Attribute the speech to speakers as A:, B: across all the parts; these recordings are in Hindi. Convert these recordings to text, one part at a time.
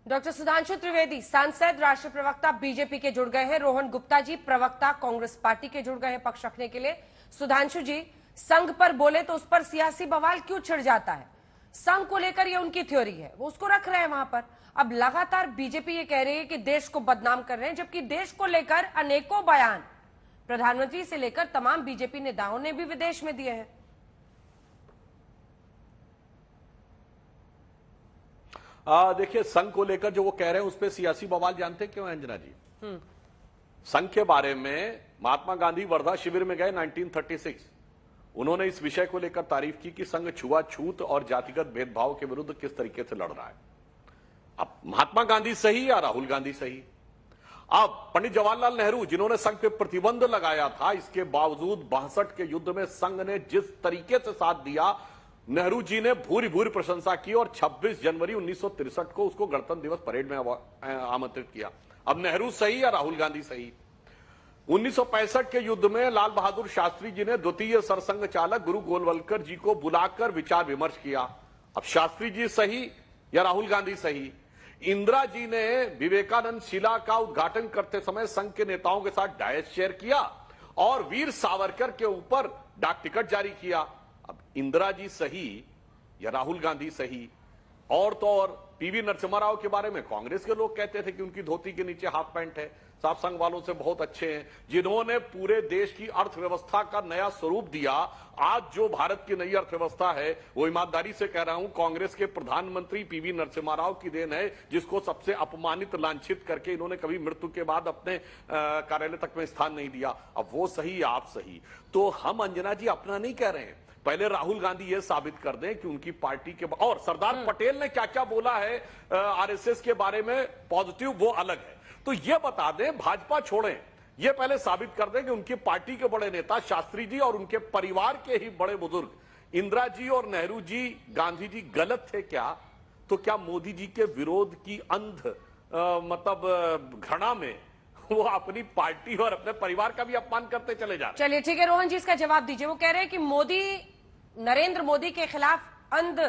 A: डॉक्टर सुधांशु त्रिवेदी सांसद, राष्ट्रीय प्रवक्ता बीजेपी के जुड़ गए हैं। रोहन गुप्ता जी प्रवक्ता कांग्रेस पार्टी के जुड़ गए हैं पक्ष रखने के लिए। सुधांशु जी, संघ पर बोले तो उस पर सियासी बवाल क्यों छिड़ जाता है? संघ को लेकर ये उनकी थ्योरी है, वो उसको रख रहे हैं वहां पर। अब लगातार बीजेपी ये कह रही है कि देश को बदनाम कर रहे हैं, जबकि देश को लेकर अनेकों बयान प्रधानमंत्री से लेकर तमाम बीजेपी नेताओं ने भी विदेश में दिए हैं।
B: देखिए, संघ को लेकर जो वो कह रहे हैं उस पर सियासी बवाल जानते क्यों है अंजना जी? संघ के बारे में महात्मा गांधी वर्धा शिविर में गए 1936। उन्होंने इस विषय को लेकर तारीफ की कि संघ छुआछूत और जातिगत भेदभाव के विरुद्ध किस तरीके से लड़ रहा है। अब महात्मा गांधी सही या राहुल गांधी सही? अब पंडित जवाहरलाल नेहरू जिन्होंने संघ पे प्रतिबंध लगाया था, इसके बावजूद 62 के युद्ध में संघ ने जिस तरीके से साथ दिया, नेहरू जी ने भूरी भूरी प्रशंसा की और 26 जनवरी 1963 को उसको गणतंत्र दिवस परेड में आमंत्रित किया। अब नेहरू सही या राहुल गांधी सही? 1965 के युद्ध में लाल बहादुर शास्त्री जी ने द्वितीय सरसंघ चालक गुरु गोलवलकर जी को बुलाकर विचार विमर्श किया। अब शास्त्री जी सही या राहुल गांधी सही? इंदिरा जी ने विवेकानंद शिला का उद्घाटन करते समय संघ के नेताओं के साथ डायस शेयर किया और वीर सावरकर के ऊपर डाक टिकट जारी किया। अब इंदिरा जी सही या राहुल गांधी सही? और तो और पीवी नरसिम्हा राव के बारे में कांग्रेस के लोग कहते थे कि उनकी धोती के नीचे हाफ पैंट है। साहब संघ वालों से बहुत अच्छे हैं, जिन्होंने पूरे देश की अर्थव्यवस्था का नया स्वरूप दिया। आज जो भारत की नई अर्थव्यवस्था है वो ईमानदारी से कह रहा हूं कांग्रेस के प्रधानमंत्री पीवी नरसिम्हा राव की देन है, जिसको सबसे अपमानित लांछित करके इन्होंने कभी मृत्यु के बाद अपने कार्यालय तक में स्थान नहीं दिया। अब वो सही या आप सही? तो हम अंजना जी अपना नहीं कह रहे हैं, पहले राहुल गांधी ये साबित कर दें कि उनकी पार्टी के और सरदार पटेल ने क्या क्या बोला है आरएसएस के बारे में पॉजिटिव, वो अलग है। तो ये बता दें, भाजपा छोड़ें, ये पहले साबित कर दें कि उनकी पार्टी के बड़े नेता शास्त्री जी और उनके परिवार के ही बड़े बुजुर्ग इंदिरा जी और नेहरू जी, गांधी जी गलत थे क्या? तो क्या मोदी जी के विरोध की अंध मतलब घृणा में वो अपनी पार्टी और अपने परिवार का भी अपमान करते चले जा रहे हैं?
A: चलिए ठीक है, रोहन जी इसका जवाब दीजिए। वो कह रहे हैं कि मोदी, नरेंद्र मोदी के खिलाफ अंध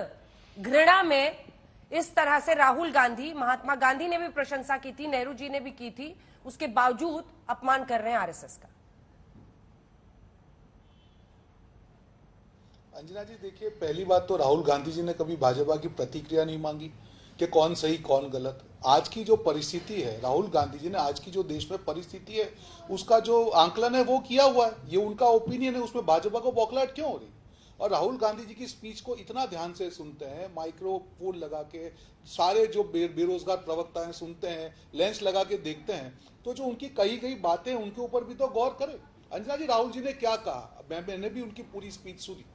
A: घृणा में इस तरह से राहुल गांधी, महात्मा गांधी ने भी प्रशंसा की थी, नेहरू जी ने भी की थी, उसके बावजूद अपमान कर रहे हैं आरएसएस का।
C: अंजना जी देखिए, पहली बात तो राहुल गांधी जी ने कभी भाजपा की प्रतिक्रिया नहीं मांगी कि कौन सही कौन गलत। आज की जो परिस्थिति है, राहुल गांधी जी ने आज की जो देश में परिस्थिति है उसका जो आंकलन है वो किया हुआ है, ये उनका ओपिनियन है, उसमें भाजपा को बौखलाहट क्यों हो रही? और राहुल गांधी जी की स्पीच को इतना ध्यान से सुनते हैं, माइक्रोफोन लगा के सारे जो बेरोजगार प्रवक्ता हैं सुनते हैं, लेंस लगा के देखते हैं, तो जो उनकी कही गई बातें उनके ऊपर भी तो गौर करें। अंजना जी, राहुल जी ने क्या कहा, मैंने भी उनकी पूरी स्पीच सुनी।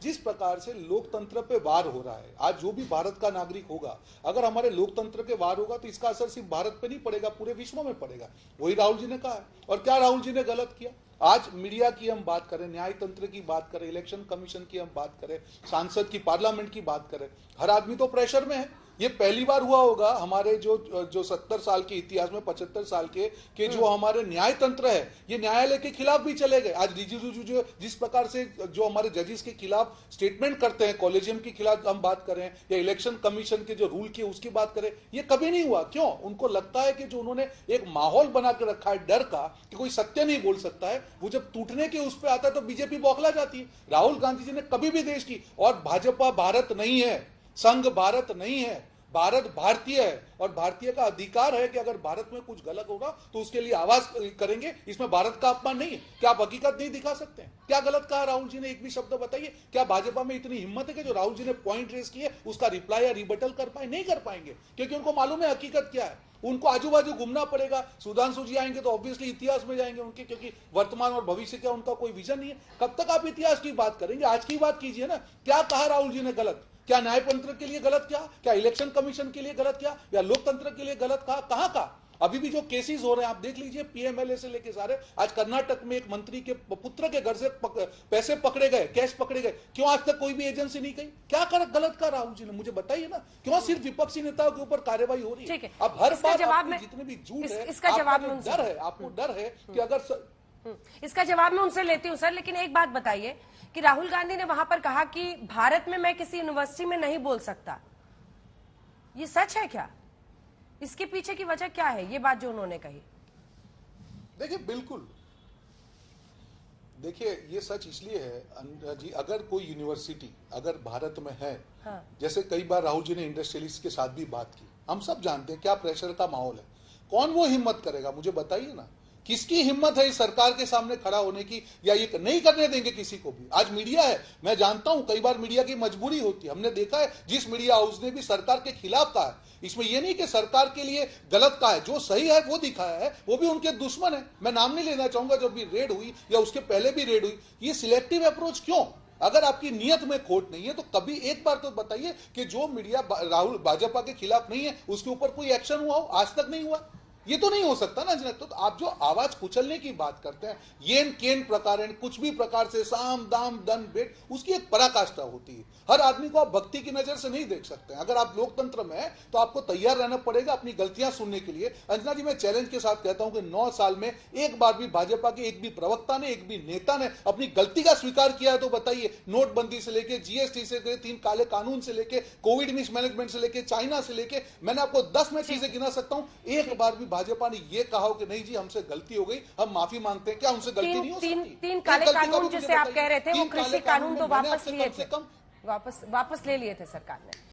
C: जिस प्रकार से लोकतंत्र पे वार हो रहा है, आज जो भी भारत का नागरिक होगा, अगर हमारे लोकतंत्र पे वार होगा तो इसका असर सिर्फ भारत पे नहीं पड़ेगा, पूरे विश्व में पड़ेगा। वही राहुल जी ने कहा है। और क्या राहुल जी ने गलत किया? आज मीडिया की हम बात करें, न्याय तंत्र की बात करें, इलेक्शन कमीशन की हम बात करें, सांसद की, पार्लियामेंट की बात करें, हर आदमी तो प्रेशर में है। ये पहली बार हुआ होगा हमारे जो 70 साल के इतिहास में, 75 साल के जो हमारे न्याय तंत्र है, ये न्यायालय के खिलाफ भी चले गए। आज रिजिजू जो जिस प्रकार से जो हमारे जजेस के खिलाफ स्टेटमेंट करते हैं, कॉलेजियम के खिलाफ हम बात करें या इलेक्शन कमीशन के जो रूल किए उसकी बात करें, ये कभी नहीं हुआ। क्यों? उनको लगता है कि जो उन्होंने एक माहौल बना के रखा है डर का कि कोई सत्य नहीं बोल सकता है, वो जब टूटने के उस पर आता है तो बीजेपी बौखला जाती है। राहुल गांधी जी ने कभी भी देश की, और भाजपा भारत नहीं है, संघ भारत नहीं है, भारत भारतीय है, और भारतीय का अधिकार है कि अगर भारत में कुछ गलत होगा तो उसके लिए आवाज करेंगे। इसमें भारत का अपमान नहीं है। क्या आप हकीकत नहीं दिखा सकते हैं? क्या गलत कहा राहुल जी ने? एक भी शब्द बताइए। क्या भाजपा में इतनी हिम्मत है कि जो राहुल जी ने पॉइंट रेस किए उसका रिप्लाई या रिबटल कर पाए? नहीं कर पाएंगे, क्योंकि उनको मालूम है हकीकत क्या है। उनको आजू बाजू घूमना पड़ेगा। सुधांशु जी आएंगे तो ऑब्वियसली इतिहास में जाएंगे उनके, क्योंकि वर्तमान और भविष्य का उनका कोई विजन नहीं है। कब तक आप इतिहास की बात करेंगे? आज की बात कीजिए ना। क्या कहा राहुल जी ने गलत? क्या न्यायतंत्र के लिए गलत किया? क्या इलेक्शन कमीशन के लिए गलत किया? या लोकतंत्र के लिए गलत कहा? कहां का? अभी भी जो केसेस हो रहे हैं आप देख लीजिए, पीएमएलए से लेके सारे। आज कर्नाटक में एक मंत्री के पुत्र के घर से पैसे पकड़े गए, कैश पकड़े गए। क्यों आज तक कोई भी एजेंसी नहीं गई? क्या गलत कहा राहुल जी ने? मुझे बताइए ना। क्यों सिर्फ विपक्षी नेताओं के ऊपर कार्रवाई हो रही है? अब हर बार जितने भी झूठ है,
A: इसका जवाब में
C: डर है, आपको डर है कि अगर
A: इसका जवाब मैं उनसे लेती हूं सर, लेकिन एक बात बताइए कि राहुल गांधी ने वहां पर कहा कि भारत में मैं किसी यूनिवर्सिटी में नहीं बोल सकता, ये सच है क्या? इसके पीछे की वजह क्या है, ये बात जो उन्होंने कही?
C: देखिए बिल्कुल, देखिए ये सच इसलिए है अनुराग जी, अगर कोई यूनिवर्सिटी अगर भारत में है,
A: हाँ।
C: जैसे कई बार राहुल जी ने इंडस्ट्रियलिस्ट के साथ भी बात की, हम सब जानते हैं क्या प्रेशर का माहौल है, कौन वो हिम्मत करेगा, मुझे बताइए ना, किसकी हिम्मत है इस सरकार के सामने खड़ा होने की, या ये नहीं करने देंगे किसी को भी। आज मीडिया है, मैं जानता हूं कई बार मीडिया की मजबूरी होती है, हमने देखा है जिस मीडिया हाउस ने भी सरकार के खिलाफ कहा है, इसमें यह नहीं कि सरकार के लिए गलत कहा है, जो सही है वो दिखाया है, वो भी उनके दुश्मन है। मैं नाम नहीं लेना चाहूंगा, जब भी रेड हुई या उसके पहले भी रेड हुई, ये सिलेक्टिव अप्रोच क्यों? अगर आपकी नियत में खोट नहीं है तो कभी एक बार तो बताइए कि जो मीडिया राहुल भाजपा के खिलाफ नहीं है उसके ऊपर कोई एक्शन हुआ हो, आज तक नहीं हुआ। ये तो नहीं हो सकता ना। तो आप जो आवाज कुचलने की बात करते हैं, येन केन प्रकार कुछ भी प्रकार से साम दाम दन बेट, उसकी एक पराकाष्ठा होती है। हर आदमी को आप भक्ति की नजर से नहीं देख सकते। अगर आप लोकतंत्र में हैं तो आपको तैयार रहना पड़ेगा अपनी गलतियां सुनने के लिए। अंजना जी, मैं चैलेंज के साथ कहता हूं कि 9 साल में एक बार भी भाजपा के एक भी प्रवक्ता ने, एक भी नेता ने अपनी गलती का स्वीकार किया है तो बताइए। नोटबंदी से लेके जीएसटी से लेके 3 काले कानून से लेके कोविड मिसमैनेजमेंट से लेके चाइना से लेके, मैंने आपको 10 में चीजें गिना सकता हूं, एक बार भी भाजपा ने ये कहा हो कि नहीं जी हमसे गलती हो गई, हम माफी मांगते हैं। क्या उनसे गलती नहीं हो सकती?
A: तीन काले कानून जिसे आप कह रहे थे वो कृषि कानून तो वापस लिए थे, वापस ले लिए थे सरकार ने।